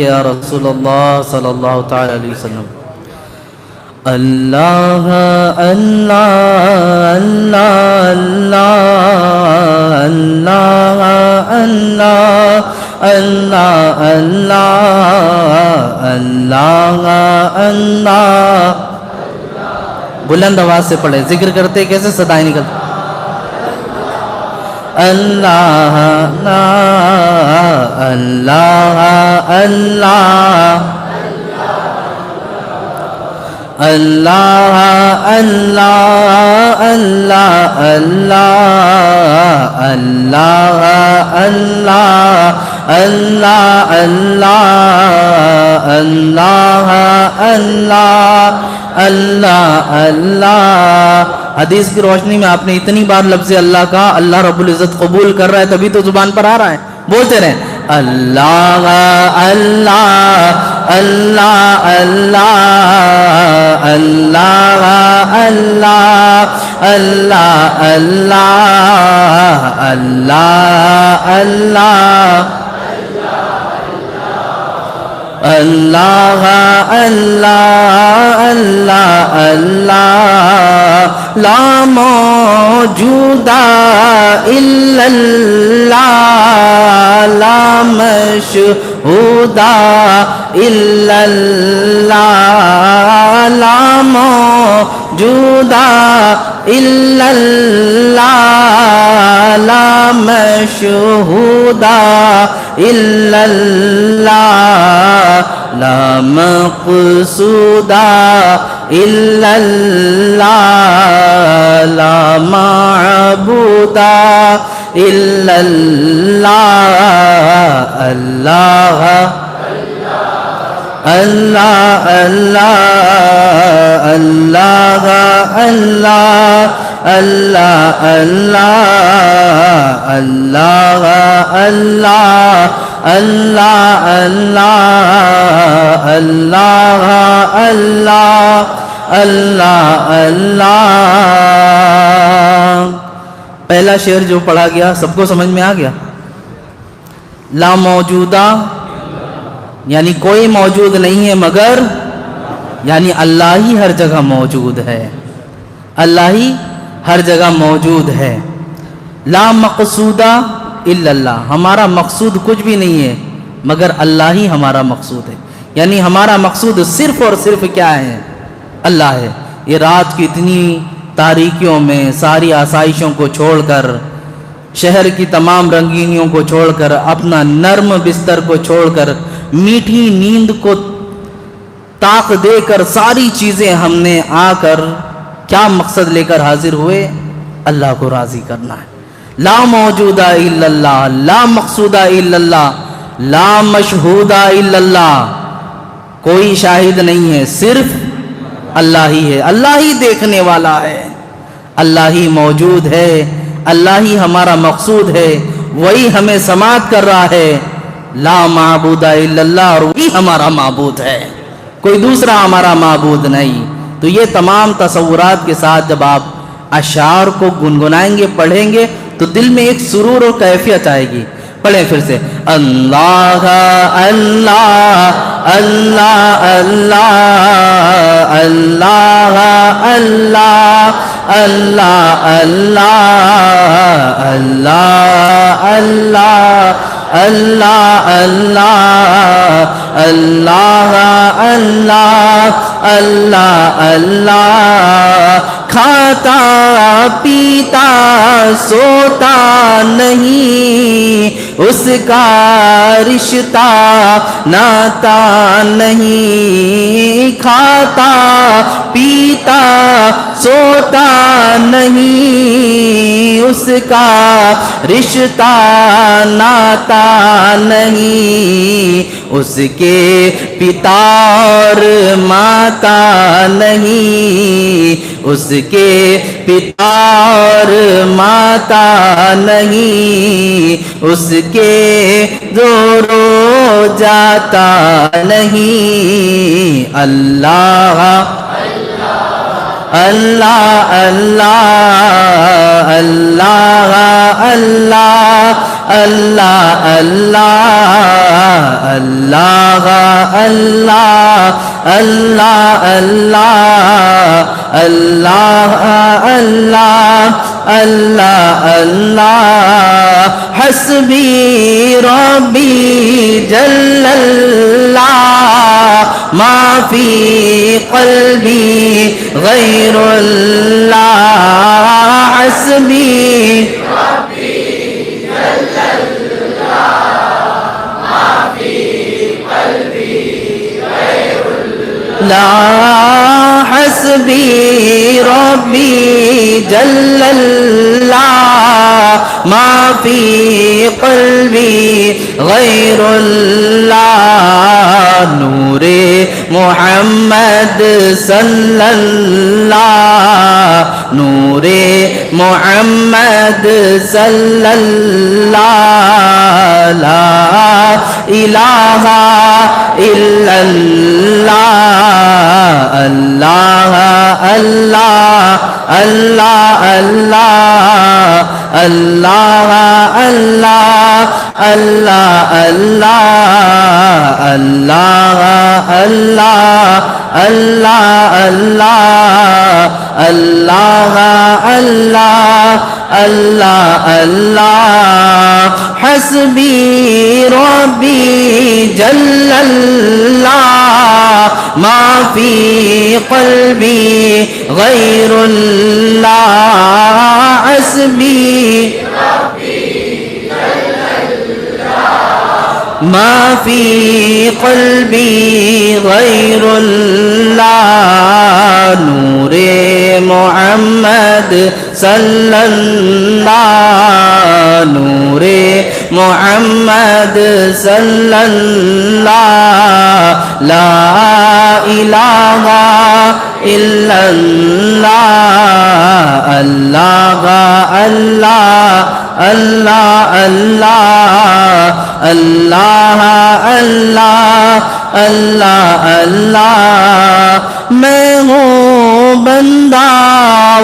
یا رسول اللہ صلی اللہ تعالی علیہ وسلم. اللہ اللہ اللہ اللہ اللہ اللہ اللہ اللہ اللہ. بلند آواز سے پڑھے, ذکر کرتے کیسے صدائیں نکلتی. اللہ اللہ اللہ اللہ اللہ اللہ اللہ اللہ اللہ اللہ اللہ اللہ اللہ اللہ. حدیث کی روشنی میں آپ نے اتنی بار لفظ اللہ کہا, اللہ رب العزت قبول کر رہا ہے, تبھی تو زبان پر آ رہا ہے. بولتے رہیں اللہ اللہ اللہ اللہ اللہ اللہ اللہ اللہ اللہ اللہ اللہ اللہ اللہ لا موجود الا اللہ لا مشہود الا اللہ لا موجود الا اللہ لا مشہود الا اللہ لا مقصود الا اللہ لا معبود الا اللہ اللہ اللہ اللہ اللہ اللہ اللہ اللہ اللہ اللہ اللہ اللہ اللہ اللہ اللہ. پہلا شعر جو پڑھا گیا سب کو سمجھ میں آ گیا. لا موجودہ یعنی کوئی موجود نہیں ہے مگر, یعنی اللہ ہی ہر جگہ موجود ہے, اللہ ہی ہر جگہ موجود ہے. لا مقصودہ الا اللہ, ہمارا مقصود کچھ بھی نہیں ہے مگر اللہ ہی ہمارا مقصود ہے. یعنی ہمارا مقصود صرف اور صرف کیا ہے, اللہ ہے. یہ رات کی اتنی تاریکیوں میں ساری آسائشوں کو چھوڑ کر, شہر کی تمام رنگینیوں کو چھوڑ کر, اپنا نرم بستر کو چھوڑ کر, میٹھی نیند کو طاق دے کر, ساری چیزیں ہم نے آ کر کیا مقصد لے کر حاضر ہوئے, اللہ کو راضی کرنا ہے. لا موجود الا اللہ لا مقصود الا اللہ لا مشہود الا اللہ, کوئی شاہد نہیں ہے صرف اللہ ہی ہے, اللہ ہی دیکھنے والا ہے, اللہ ہی موجود ہے, اللہ ہی ہمارا مقصود ہے, وہی ہمیں سماعت کر رہا ہے. لا معبود الا اللہ, اور وہی ہمارا معبود ہے, کوئی دوسرا ہمارا معبود نہیں. تو یہ تمام تصورات کے ساتھ جب آپ اشعار کو گنگنائیں گے, پڑھیں گے, تو دل میں ایک سرور اور کیفیت آئے گی. پڑھیں پھر سے, اللہ اللہ اللہ اللہ اللہ اللہ اللہ اللہ اللہ اللہ اللہ اللہ اللہ اللہ اللہ. کھاتا پیتا سوتا نہیں, اس کا رشتہ ناتا نہیں. کھاتا پیتا سوتا نہیں, اس کا رشتہ ناتا نہیں. اس کے پتا اور ماتا نہیں, اس کے پتا اور ماتا نہیں, اس کے زورو جاتا نہیں. اللہ اللہ اللہ اللہ اللہ اللہ اللہ اللہ اللہ اللہ اللہ اللہ اللہ اللہ اللہ حسبی ربی جل اللہ ما فی قلبی غیر اللہ حسبی ربی جل اللہ ما فی قلبی غیر اللہ حسبی ربی جل اللہ ما فی قلبی غیر اللہ نور محمد صلی اللہ نور محمد صلی اللہ لا الہ الا اللہ اللہ اللہ اللہ اللہ اللہ اللہ اللہ اللہ اللہ اللہ اللہ اللہ اللہ اللہ حسبی ربی جل اللہ ما فی قلبی غیر اللہ حسبی ما فی قلبی غیر اللہ نور محمد صلی اللہ نور محمد صلی اللہ لا الہ الا اللہ اللہ اللہ اللہ اللہ اللہ اللہ اللہ اللہ میں ہوں بندہ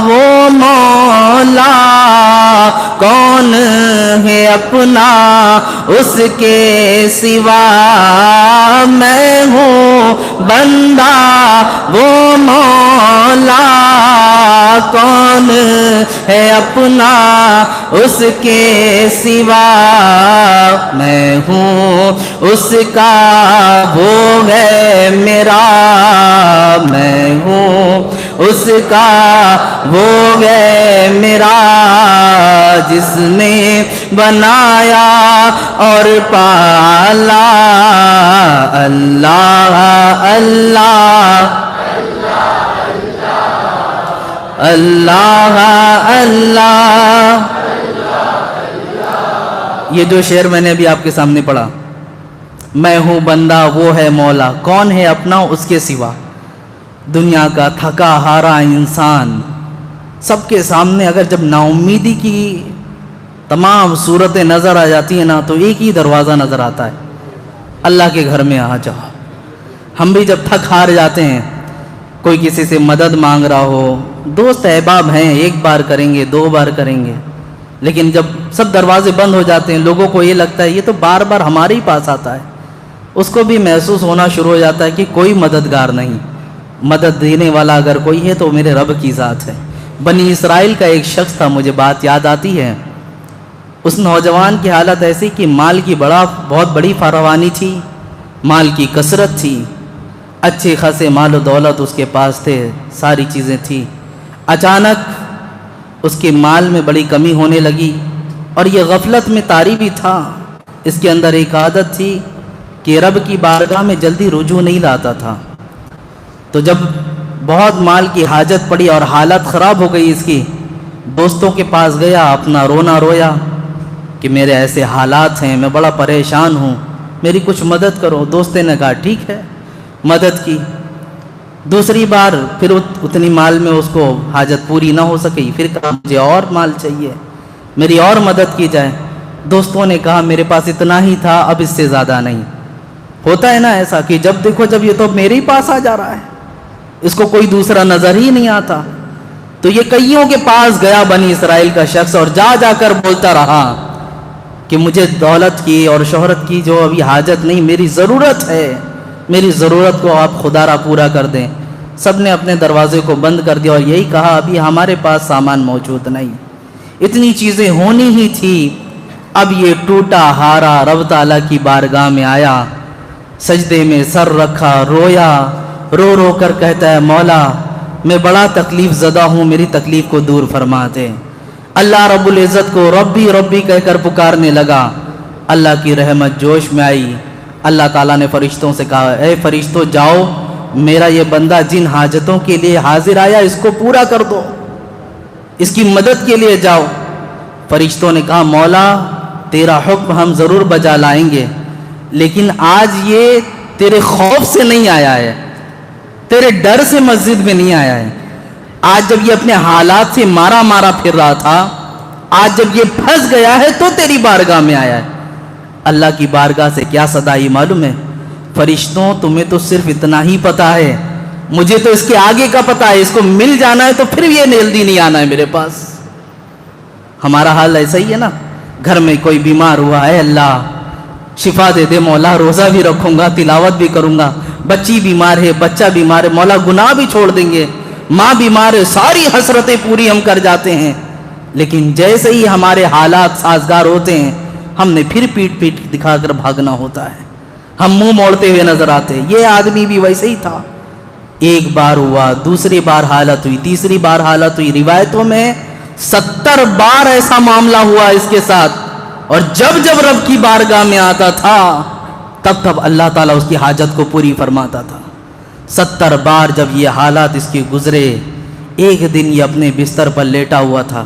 وہ مولا کون ہے اپنا اس کے سوا میں ہوں بندہ وہ مولا کون ہے اپنا اس کے سوا میں ہوں اس کا وہ ہے میرا میں ہوں اس کا وہ ہے میرا جس نے بنایا اور پالا اللہ اللہ اللہ اللہ یہ جو شعر میں نے ابھی آپ کے سامنے پڑھا میں ہوں بندہ وہ ہے مولا کون ہے اپنا اس کے سوا دنیا کا تھکا ہارا انسان سب کے سامنے اگر جب نا امیدی کی تمام صورتیں نظر آ جاتی ہیں نا تو ایک ہی دروازہ نظر آتا ہے اللہ کے گھر میں آ جاؤ ہم بھی جب تھک ہار جاتے ہیں کوئی کسی سے مدد مانگ رہا ہو دوست احباب ہیں ایک بار کریں گے دو بار کریں گے لیکن جب سب دروازے بند ہو جاتے ہیں لوگوں کو یہ لگتا ہے یہ تو بار بار ہمارے ہی پاس آتا ہے اس کو بھی محسوس ہونا شروع ہو جاتا ہے کہ کوئی مددگار نہیں مدد دینے والا اگر کوئی ہے تو میرے رب کی ذات ہے بنی اسرائیل کا ایک شخص تھا مجھے بات یاد آتی ہے اس نوجوان کی حالت ایسی کہ مال کی بہت بڑی فراوانی تھی مال کی کثرت تھی اچھے خاصے مال و دولت اس کے پاس تھے ساری چیزیں تھیں اچانک اس کے مال میں بڑی کمی ہونے لگی اور یہ غفلت میں طاری بھی تھا اس کے اندر ایک عادت تھی کہ رب کی بارگاہ میں جلدی رجوع نہیں لاتا تھا تو جب بہت مال کی حاجت پڑی اور حالت خراب ہو گئی اس کی دوستوں کے پاس گیا اپنا رونا رویا کہ میرے ایسے حالات ہیں میں بڑا پریشان ہوں میری کچھ مدد کرو دوست نے کہا ٹھیک ہے مدد کی دوسری بار پھر اتنی مال میں اس کو حاجت پوری نہ ہو سکی پھر کہا مجھے اور مال چاہیے میری اور مدد کی جائے دوستوں نے کہا میرے پاس اتنا ہی تھا اب اس سے زیادہ نہیں ہوتا ہے نا ایسا کہ جب دیکھو جب یہ تو میرے ہی پاس آ جا رہا ہے اس کو کوئی دوسرا نظر ہی نہیں آتا تو یہ کئیوں کے پاس گیا بنی اسرائیل کا شخص اور جا جا کر بولتا رہا کہ مجھے دولت کی اور شہرت کی جو ابھی حاجت نہیں، میری ضرورت ہے، میری ضرورت کو آپ خدا را پورا کر دیں۔ سب نے اپنے دروازے کو بند کر دیا اور یہی کہا ابھی ہمارے پاس سامان موجود نہیں، اتنی چیزیں ہونی ہی تھی۔ اب یہ ٹوٹا ہارا رب تعالیٰ کی بارگاہ میں آیا، سجدے میں سر رکھا، رویا، رو رو کر کہتا ہے مولا میں بڑا تکلیف زدہ ہوں، میری تکلیف کو دور فرما دے۔ اللہ رب العزت کو ربی ربی کہہ کر پکارنے لگا، اللہ کی رحمت جوش میں آئی۔ اللہ تعالیٰ نے فرشتوں سے کہا اے فرشتوں جاؤ، میرا یہ بندہ جن حاجتوں کے لیے حاضر آیا اس کو پورا کر دو، اس کی مدد کے لیے جاؤ۔ فرشتوں نے کہا مولا تیرا حکم ہم ضرور بجا لائیں گے، لیکن آج یہ تیرے خوف سے نہیں آیا ہے، تیرے ڈر سے مسجد میں نہیں آیا ہے۔ آج جب یہ اپنے حالات سے مارا مارا پھر رہا تھا، آج جب یہ پھنس گیا ہے تو تیری بارگاہ میں آیا ہے۔ اللہ کی بارگاہ سے کیا صدا آئی معلوم ہے؟ فرشتوں تمہیں تو صرف اتنا ہی پتا ہے، مجھے تو اس کے آگے کا پتا ہے، اس کو مل جانا ہے تو پھر یہ جلدی نہیں آنا ہے میرے پاس۔ ہمارا حال ایسا ہی ہے نا، گھر میں کوئی بیمار ہوا ہے اللہ شفا دے دے مولا، روزہ بھی رکھوں گا، تلاوت بھی کروں گا، بچی بیمار ہے، بچہ بیمار ہے، مولا گناہ بھی چھوڑ دیں گے، ماں بیمار ہے، ساری حسرتیں پوری ہم کر جاتے ہیں۔ لیکن جیسے ہی ہمارے حالات سازگار ہوتے ہیں ہم نے پھر پیٹ پیٹ دکھا کر بھاگنا ہوتا ہے، ہم منہ موڑتے ہوئے نظر آتے ہیں۔ یہ آدمی بھی ویسے ہی تھا، ایک بار ہوا، دوسری بار حالت ہوئی، تیسری بار حالت ہوئی، روایتوں میں 70 بار ایسا معاملہ ہوا اس کے ساتھ، اور جب جب رب کی بارگاہ میں آتا تھا تب تب اللہ تعالیٰ اس کی حاجت کو پوری فرماتا تھا۔ 70 بار جب یہ حالات اس کے گزرے، ایک دن یہ اپنے بستر پر لیٹا ہوا تھا،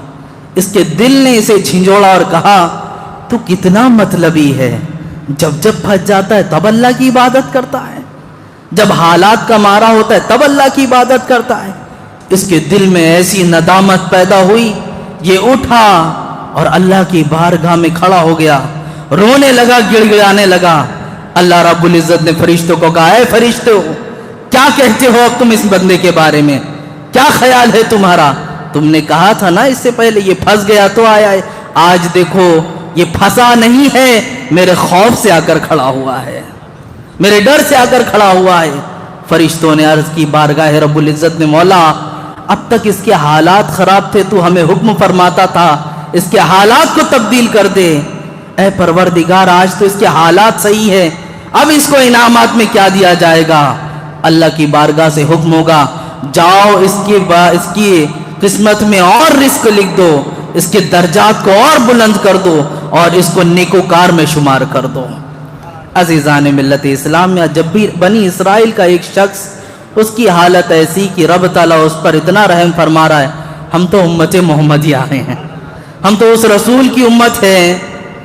اس کے دل نے اسے جھنجھوڑا اور کہا تو کتنا مطلبی ہے، جب جب پھنس جاتا ہے تب اللہ کی عبادت کرتا ہے، جب حالات کا مارا ہوتا ہے تب اللہ کی عبادت کرتا ہے۔ اس کے دل میں ایسی ندامت پیدا ہوئی، یہ اٹھا اور اللہ کی بارگاہ میں کھڑا ہو گیا، رونے لگا، گڑ گڑانے لگا۔ اللہ رب العزت نے فرشتوں کو کہا اے فرشتوں کیا کہتے ہو اب تم اس بندے کے بارے میں، کیا خیال ہے تمہارا؟ تم نے کہا تھا نا اس سے پہلے یہ پھنس گیا تو آیا ہے، آج دیکھو یہ پھنسا نہیں ہے، میرے خوف سے آ کر کھڑا ہوا ہے، میرے ڈر سے آ کر کھڑا ہوا ہے۔ فرشتوں نے عرض کی بارگاہ رب العزت نے مولا اب تک اس کے حالات خراب تھے، تو ہمیں حکم فرماتا تھا اس کے حالات کو تبدیل کر دے، اے پروردگار آج تو اس کے حالات صحیح ہے، اب اس کو انعامات میں کیا دیا جائے گا؟ اللہ کی بارگاہ سے حکم ہوگا جاؤ اس کی قسمت میں اور رزق لکھ دو، اس کے درجات کو اور بلند کر دو اور اس کو نیکوکار میں شمار کر دو۔ عزیزان ملت اسلام میں جب بھی بنی اسرائیل کا ایک شخص اس کی حالت ایسی کہ رب تعالیٰ اس پر اتنا رحم فرما رہا ہے، ہم تو امت محمدیہ ہیں، ہم تو اس رسول کی امت ہے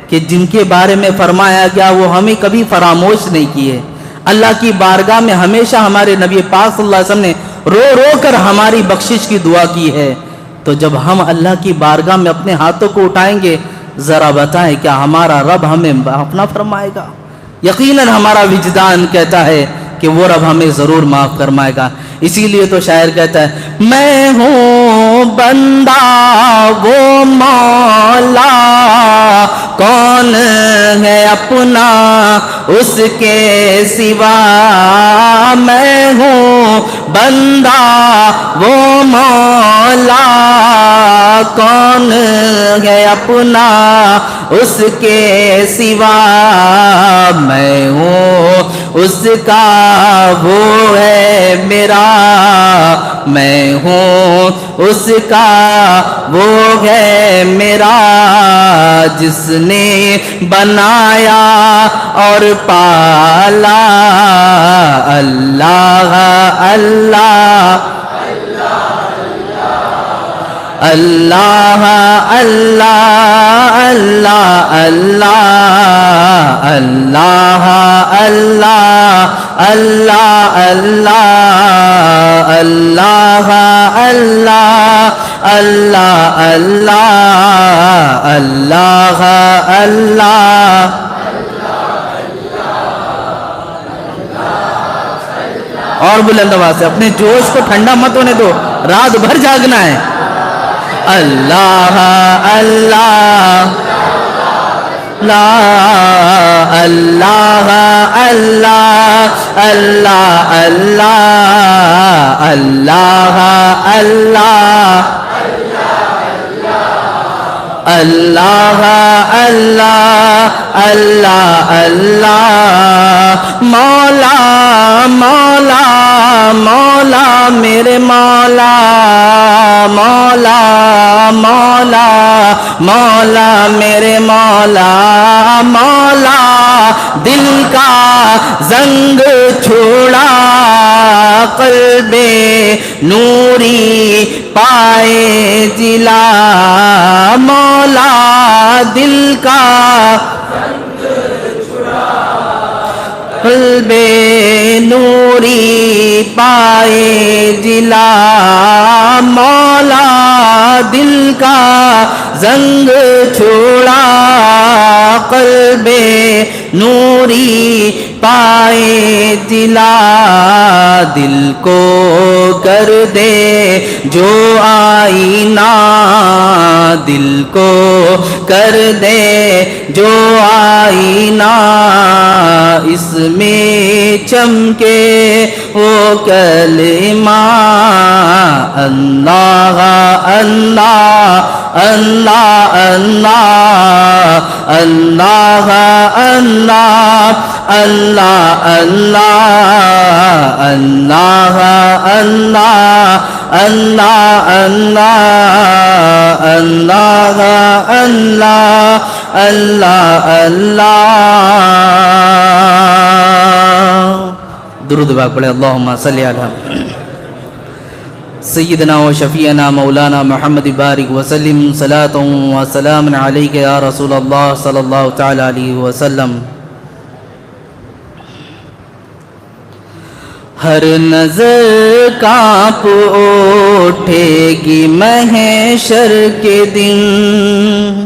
کہ جن کے بارے میں فرمایا گیا وہ ہمیں کبھی فراموش نہیں کیے۔ اللہ کی بارگاہ میں ہمیشہ ہمارے نبی پاک صلی اللہ علیہ وسلم نے رو رو کر ہماری بخشش کی دعا کی ہے۔ تو جب ہم اللہ کی بارگاہ میں اپنے ہاتھوں کو اٹھائیں گے، ذرا بتائیں کیا ہمارا رب ہمیں اپنا فرمائے گا؟ یقیناً ہمارا وجدان کہتا ہے کہ وہ رب ہمیں ضرور معاف فرمائے گا۔ اسی لیے تو شاعر کہتا ہے میں ہوں بندہ وہ مولا کون ہے اپنا اس کے سوا، میں ہوں بندہ وہ مولا کون ہے اپنا اس کے سوا، میں ہوں اس کا وہ ہے میرا، میں ہوں اس کا وہ ہے میرا، جس نے بنایا اور پالا، اللہ اللہ اللہ اللہ اللہ اللہ اللہ اللہ اللہ اللہ اللہ اللہ اللہ اللہ اللہ۔ اور بلند آواز سے اپنے جوش کو ٹھنڈا مت ہونے دو، رات بھر جاگنا ہے۔ اللہ اللہ لا اللہ اللہ اللہ اللہ اللہ اللہ اللہ اللہ اللہ اللہ مولا مولا مولا میرے مولا مولا مولا مولا میرے مولا مولا دل کا زنگ چھوڑا قلب نوری پائے جلا مولا دل کا قلب نوری پائے جلا مولا دل کا زنگ چھوڑا قلب نوری پائے جلا دل کو کر دے جو آئینہ دل کو کر دے جو آئینہ اس میں چمکے وہ کلمہ اللہ اللہ اللہ اللہ اللہ اللہ اللہ اللہ اللہ اللہ اللہ اللہ اللہ اللہ اللہ درود پاک پڑھے اللہم صلی علی سیدنا و شفیعنا مولانا محمد بارک وسلم صلاۃ و سلام علیک یا رسول اللہ صلی اللہ تعالی علیہ وسلم ہر نظر کانپ اٹھے گی محشر کے دن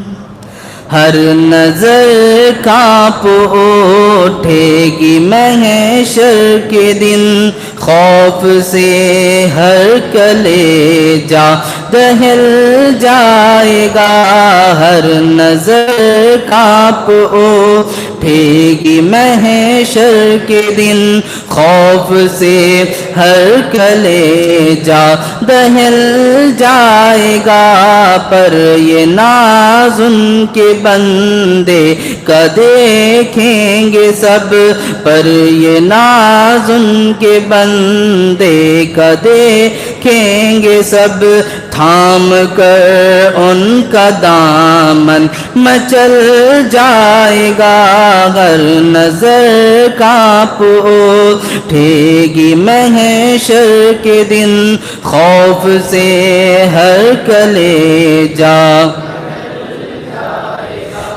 ہر نظر کانپ اٹھے گی محشر کے دن خوف سے ہر کلیجہ دہل جائے گا ہر نظر کانپ اٹھے گی محشر کے دن خوف سے ہر کلیجہ دہل جائے گا پر یہ ناز ان کے بندے کا دیکھیں گے سب پر یہ ناز ان کے بندے کا دیکھیں گے سب تھام کر ان کا دامن مچل جائے گا ہر نظر کانپ اٹھے گی محشر کے دن خوف سے ہر کلیجہ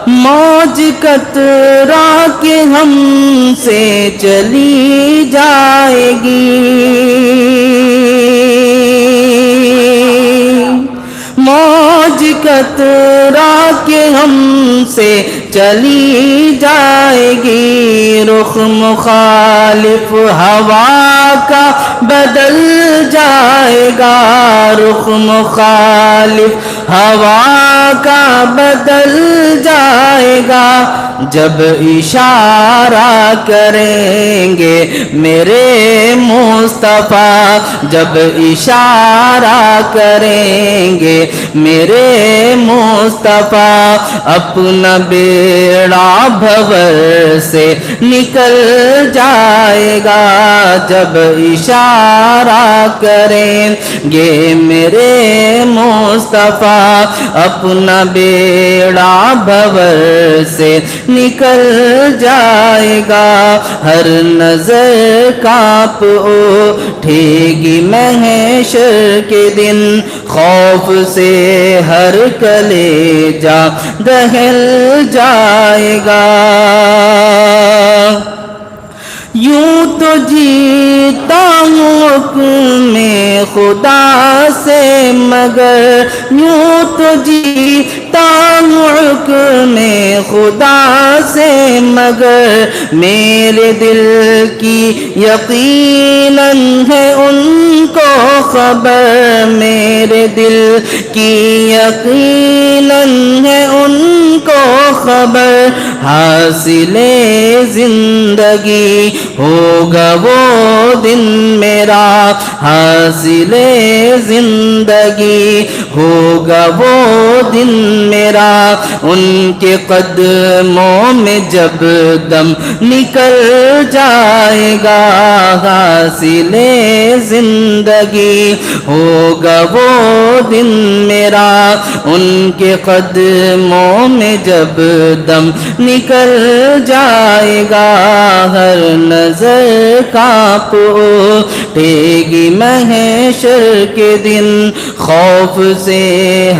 موج کترا کے ہم سے چلی جائے گی موج کترا کے ہم سے چلی جائے گی رخ مخالف ہوا کا بدل جائے گا رخ مخالف ہوا کا بدل جائے گا جب اشارہ کریں گے میرے مصطفیٰ جب اشارہ کریں گے میرے مصطفیٰ اپنا بیڑا بھور سے نکل جائے گا جب اشارہ کریں گے میرے مصطفیٰ اپنا بیڑا بھور سے نکل جائے گا ہر نظر کانپ اٹھے گی محشر کے دن خوف سے ہر کلیجہ دہل جائے گا یوں تو جیتا ہوں حکم خدا سے مگر یوں تو جیتا ہوں حکم خدا سے مگر میرے دل کی یقیناً ہے ان کو خبر میرے دل کی یقیناً ہے ان کو خبر حاصل زندگی ہوگا وہ دن میرا حاصل زندگی ہوگا وہ دن میرا ان کے قدموں میں جب دم نکل جائے گا حاصل زندگی ہوگا وہ دن میرا ان کے قدموں میں جب دم نکل جائے گا ہر نظر کانپ اٹھے گی محشر کے دن خوف سے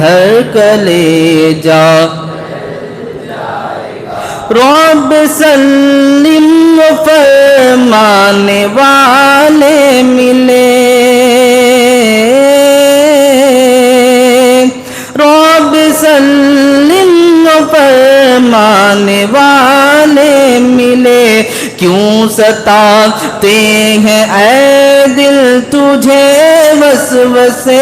ہر کلیجہ رب سلم فرمانے والے ملے رب سلم فرمانے والے ملے کیوں ستاتے ہیں اے دل تجھے وسوسے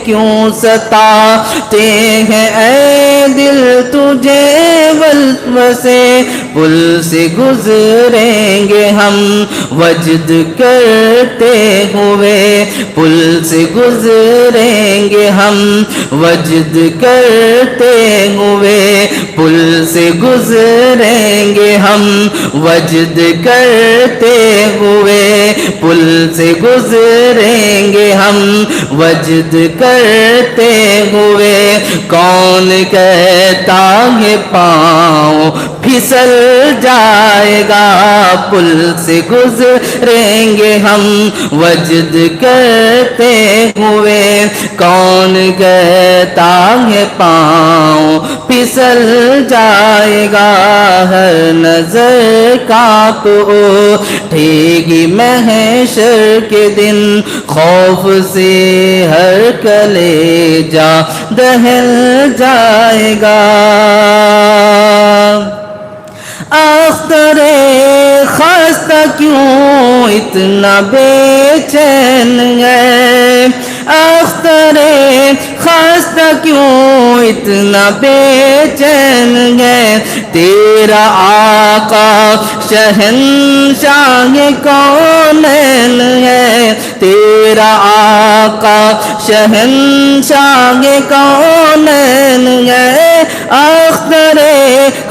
کیوں ستاتے ہیں اے دل تجھے وسوسے پل سے گزریں گے ہم وجد کرتے ہوئے پل سے گزریں گے ہم وجد کرتے ہوئے پل سے گزریں گے ہم وجد کرتے ہوئے پل سے گزریں گے ہم وجد کرتے ہوئے کون کہتا ہے پاؤں پھسل جائے گا پل سے گزریں گے ہم وجد کرتے ہوئے کون کہتا ہے پاؤں پھسل جائے گا ہر نظر کانپ اٹھے گی محشر کے دن خوف سے ہر کلیجہ دہل جائے گا اختر خستہ کیوں اتنا بے چین ہے اختر خستہ کیوں اتنا بے چین ہے تیرا آقا شہنشاہ کونین ہے تیرا آقا شہنشاہ کونین ہے اختر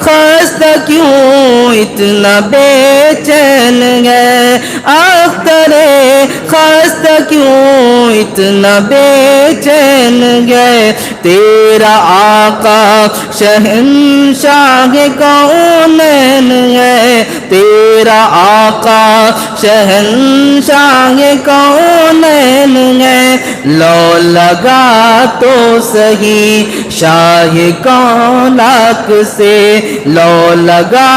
خستہ کیوں اتنا بے چین ہے اختر خستہ کیوں اتنا بے چین ہے تیرا آقا شہنشاہ کونین ہے تیرا آقا شہنشاہ کونین ہے لو لگا تو سہی شاہ کوناک سے لو لگا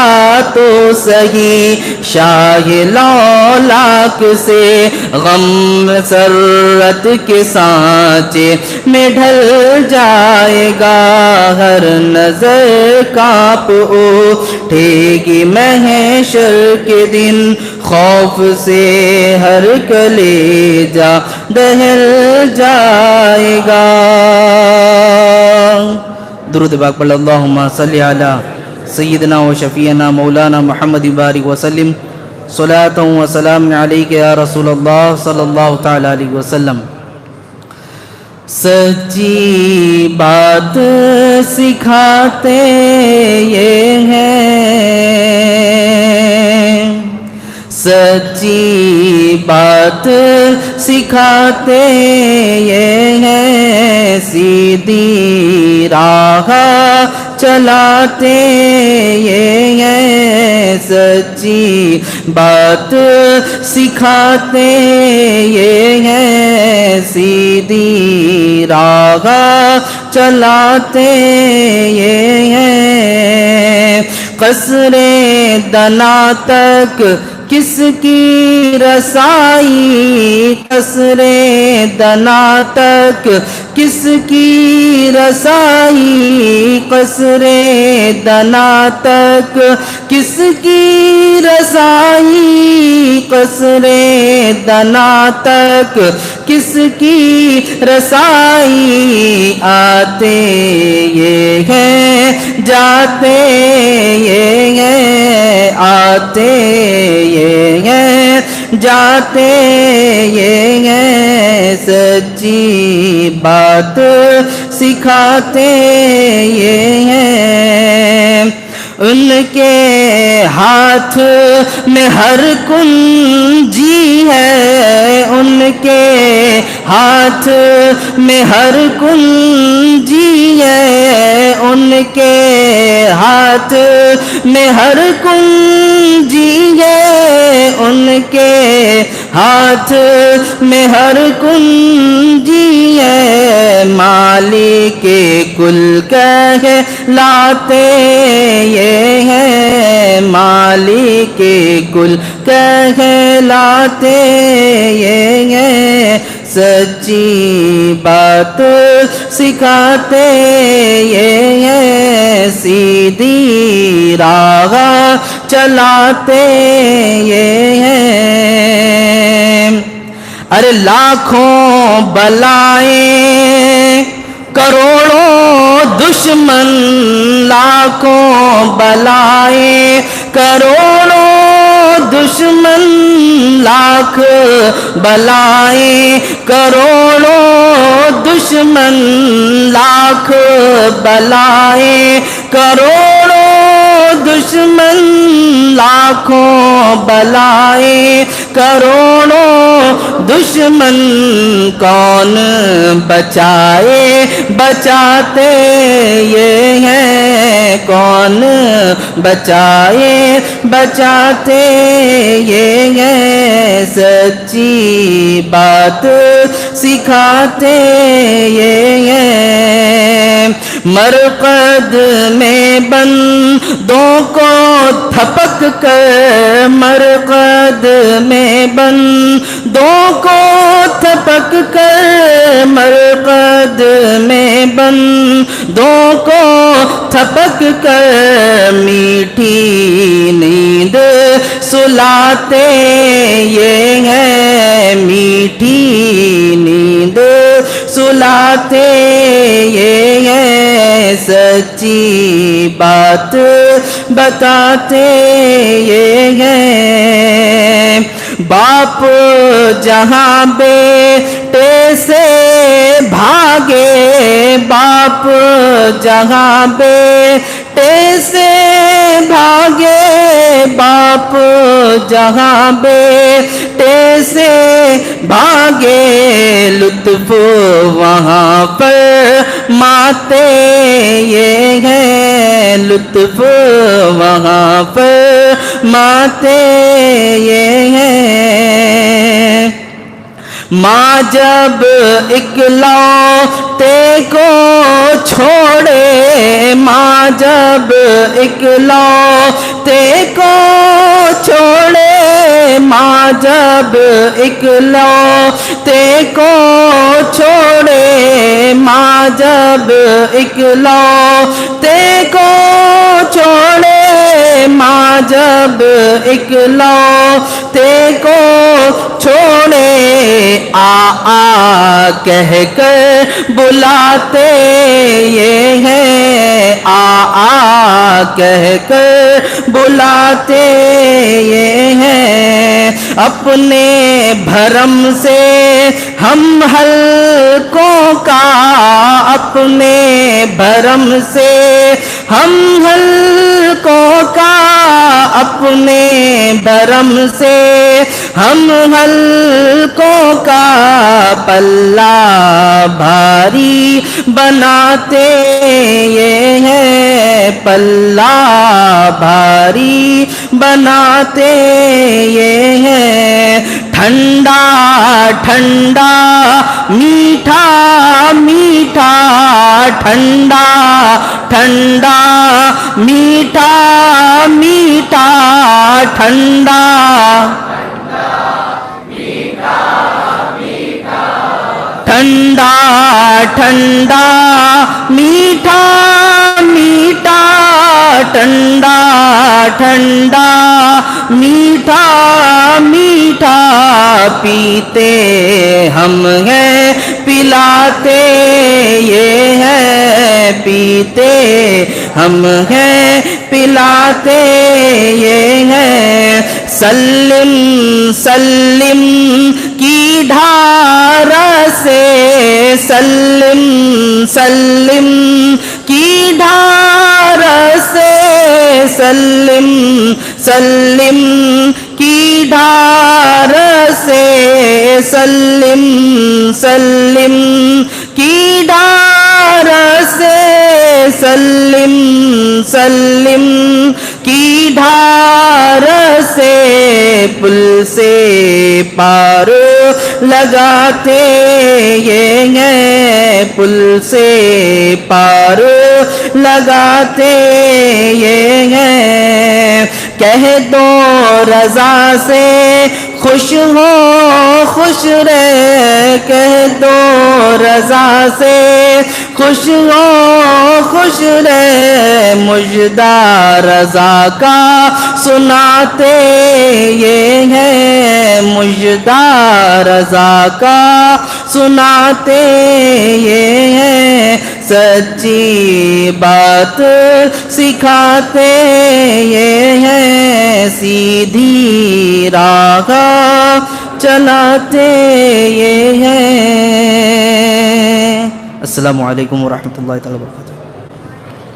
تو سہی شاہ لولاک سے غم مسرت کے سانچے میں ڈھل جائے گا ہر نظر کانپ اٹھے گی محشر کے دن خوف سے ہر کلیجہ دہل جائے گا درود پاک پڑھ اللہم صلی علی سیدنا و شفیعنا مولانا محمد بارک وسلم صلاۃ و سلام علیک یا رسول اللہ صلی اللہ تعالی علیہ وسلم سچی بات سکھاتے یہ ہیں سچی بات سکھاتے یہ ہیں سیدھی راہ چلاتے یہ ہیں سچی بات سکھاتے یہ ہیں سیدھی راہ چلاتے یہ ہیں قصر دنا تک کس کی رسائی قصر دنا تک کس کی رسائی قصر دنا تک کس کی رسائی قصر دنا تک کس کی رسائی، آتے یہ ہیں جاتے یہ ہیں، آتے یہ ہیں جاتے یہ ہیں، سچی بات سکھاتے یہ ہیں۔ ان کے ہاتھ میں ہر کنجی ہے، ان کے ہاتھ میں ہر کنجی ہے، ان کے ہاتھ میں ہر کنجی ہے، ان کے ہاتھ میں ہر کنجی ہے، مالک کل کہلاتے یہ ہے، مالک کل کہلاتے یہ ہے، سچی بات سکھاتے یہ ہے، سیدھی راہ چلاتے یہ ہے۔ ارے لاکھوں بلائیں کروڑوں دشمن، لاکھوں بلائیں کروڑوں دشمن، لاکھ بلائیں کروڑوں دشمن، لاکھ بلائیں کروڑوں دشمن، لاکھوں بلائیں کروڑوں دشمن، کون بچائے بچاتے یہ ہیں، کون بچائے بچاتے یہ ہیں، سچی بات سکھاتے یہ ہیں۔ مرقد میں بندوں کو تھپک کر، مرقد میں بندوں کو تھپک کر، مرقد میں بندوں کو تھپک کر، میٹھی نیند سلاتے یہ ہیں، میٹھی نیند سلاتے یہ ہیں، سچی بات بتاتے یہ ہیں۔ باپ جہاں بیٹے سے بھاگے، باپ جہاں بیٹے سے بھاگے، باپ جہاں بیٹے سے بھاگے، لطف وہاں پر ماتے یہ ہیں، لطف وہاں پر ماتے یہ ہیں۔ ماں جب اکلوتے کو چھوڑے، ماں جب اکلوتے کو چھوڑے، ماں جب اکلوتے کو چھوڑے، ماں جب اکلوتے کو چھوڑے، ماں جب اکلوتے کو چھوڑے، آ کہہ کر بلاتے یہ ہیں، آ کہہ کر بلاتے یہ ہیں، اپنے بھرم سے ہم ہلکوں کا، اپنے بھرم سے ہم ہلکوں کا، اپنے بھرم سے ہم ہلکوں کا، پلہ بھاری بناتے یہ ہیں، پلہ بھاری بناتے یہ ہیں، ٹھنڈا ٹھنڈا میٹھا میٹھا، ٹھنڈا ٹھنڈا میٹھا میٹھا، ٹھنڈا ٹھنڈا ٹھنڈا میٹھا میٹھا، ٹھنڈا ٹھنڈا میٹھا میٹھا، پیتے ہم ہیں پلاتے یہ ہے پیتے ہم ہیں پلاتے یہ ہے سلم سلم کی دھار سے سلم سلم کی دھار سے سلم سلم کی دھار سے سلم سلم کی دھار سے سلم سلم کی دھار سے پل سے پار لگاتے یہ ہیں پل سے پار لگاتے یہ ہیں کہہ دو رضا سے خوش ہو خوش رہ کہہ دو رضا سے خوش ہو خوش رہ مجدہ رضا کا سناتے یہ ہے مجدہ رضا کا سناتے یہ ہے سچی بات سکھاتے یہ ہے سیدھی راہ چلاتے یہ ہے. السلام علیکم ورحمۃ اللہ تعالی وبرکاتہ.